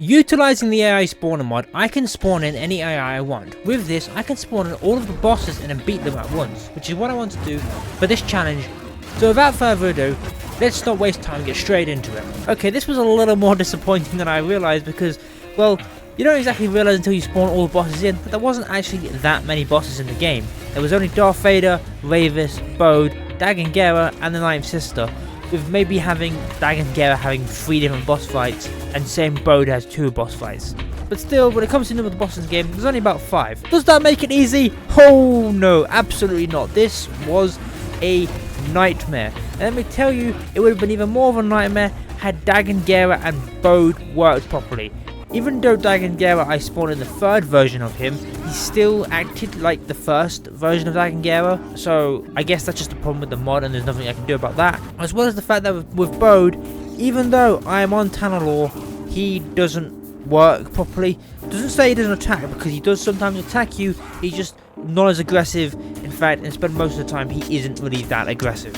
Utilizing the AI spawner mod, I can spawn in any AI I want. With this, I can spawn in all of the bosses and then beat them at once, which is what I want to do for this challenge. So without further ado, let's not waste time and get straight into it. Okay, this was a little more disappointing than I realized because, well, you don't exactly realize until you spawn all the bosses in, but there wasn't actually that many bosses in the game. There was only Darth Vader, Ravis, Bode, Dagan Gera, and the Ninth Sister, with maybe having Dagan Gera having 3 different boss fights, and same Bode has 2 boss fights. But still, when it comes to the number of bosses in the game, there's only about 5. Does that make it easy? Oh no, absolutely not. This was a nightmare. And let me tell you, it would have been even more of a nightmare had Dagan Gera and Bode worked properly. Even though Dagan Gera I spawned in the 3rd version of him, he still acted like the 1st version of Dagan Gera, so I guess that's just a problem with the mod and there's nothing I can do about that. As well as the fact that with Bode, even though I am on Tanalorr, he doesn't work properly. Doesn't say he doesn't attack, because he does sometimes attack you, he's just not as aggressive. In fact, and spend most of the time he isn't really that aggressive.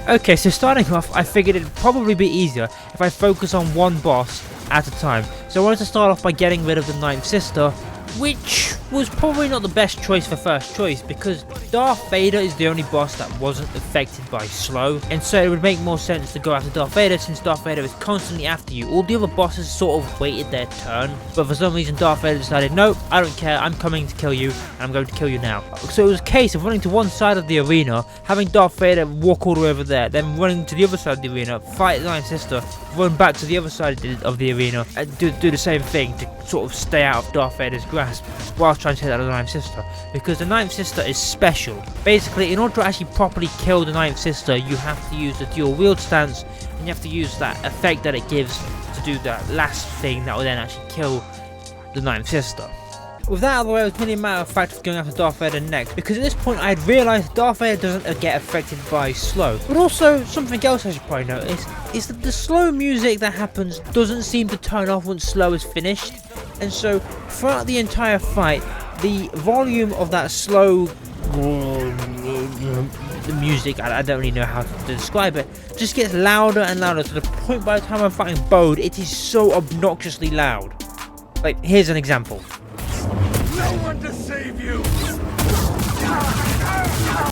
Okay, so starting off, I figured it'd probably be easier if I focus on one boss at a time. So I wanted to start off by getting rid of the Ninth Sister, which was probably not the best choice for first choice, because Darth Vader is the only boss that wasn't affected by slow, and so it would make more sense to go after Darth Vader, since Darth Vader is constantly after you. All the other bosses sort of waited their turn, but for some reason Darth Vader decided, nope, I don't care, I'm coming to kill you, and I'm going to kill you now. So it was a case of running to one side of the arena, having Darth Vader walk all the way over there, then running to the other side of the arena, fight the Ninth Sister, run back to the other side of the arena, and do the same thing to sort of stay out of Darth Vader's grasp whilst trying to take out the Ninth Sister, because the Ninth Sister is special. Basically, in order to actually properly kill the Ninth Sister, you have to use the dual wield stance, and you have to use that effect that it gives to do that last thing that will then actually kill the Ninth Sister. With that out of the way, it was merely a matter of fact of going after Darth Vader next, because at this point I had realised Darth Vader doesn't get affected by slow. But also, something else I should probably notice is that the slow music that happens doesn't seem to turn off once slow is finished, and so throughout the entire fight, the volume of that slow the music, I don't really know how to describe it, just gets louder and louder to the point by the time I'm fighting Bode, it is so obnoxiously loud. Like, here's an example. No one to save you.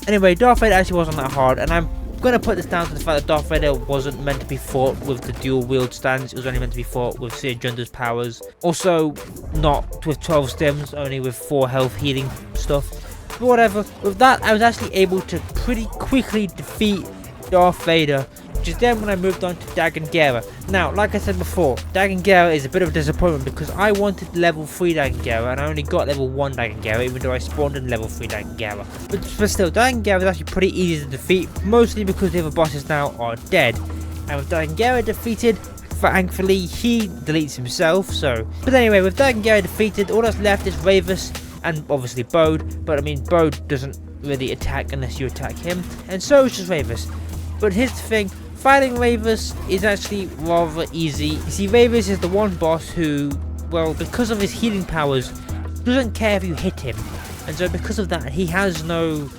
Anyway, Darth Vader actually wasn't that hard, and I'm going to put this down to the fact that Darth Vader wasn't meant to be fought with the dual wield stance. It was only meant to be fought with Seer Junda's powers. Also, not with 12 stims, only with 4 health healing stuff. But whatever, with that I was actually able to pretty quickly defeat Darth Vader, which is then when I moved on to Dagan Gera. Now, like I said before, Dagan Gera is a bit of a disappointment because I wanted level 3 Dagan Gera and I only got level 1 Dagan Gera, even though I spawned in level 3 Dagan Gera. But still, Dagan Gera is actually pretty easy to defeat, mostly because the other bosses now are dead. And with Dagan Gera defeated, thankfully he deletes himself, so. But anyway, with Dagan Gera defeated, all that's left is Ravis and obviously Bode, but I mean Bode doesn't really attack unless you attack him, and so is just Ravis. But here's the thing, fighting Ravis is actually rather easy. You see, Ravis is the one boss who, well, because of his healing powers, doesn't care if you hit him. And so because of that, he has no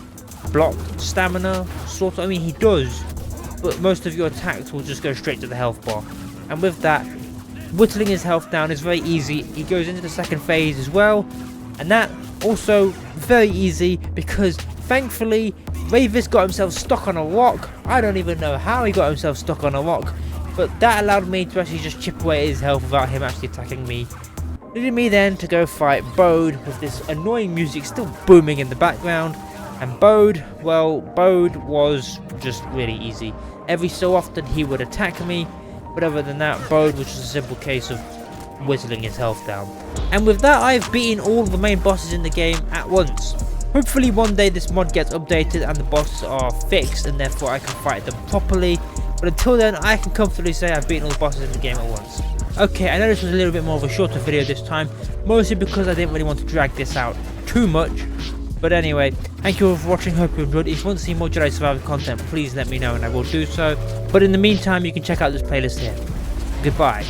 block stamina, sort of. I mean, he does, but most of your attacks will just go straight to the health bar. And with that, whittling his health down is very easy. He goes into the 2nd phase as well, and that also very easy because thankfully Ravis got himself stuck on a rock. I don't even know how he got himself stuck on a rock, but that allowed me to actually just chip away at his health without him actually attacking me. Leading me then to go fight Bode with this annoying music still booming in the background. And Bode, well, Bode was just really easy. Every so often he would attack me, but other than that, Bode was just a simple case of whittling his health down. And with that, I've beaten all the main bosses in the game at once. Hopefully one day this mod gets updated and the bosses are fixed and therefore I can fight them properly, but until then I can comfortably say I've beaten all the bosses in the game at once. Okay, I know this was a little bit more of a shorter video this time, mostly because I didn't really want to drag this out too much. But anyway, thank you all for watching, hope you enjoyed. If you want to see more Jedi Survivor content, please let me know and I will do so. But in the meantime, you can check out this playlist here. Goodbye.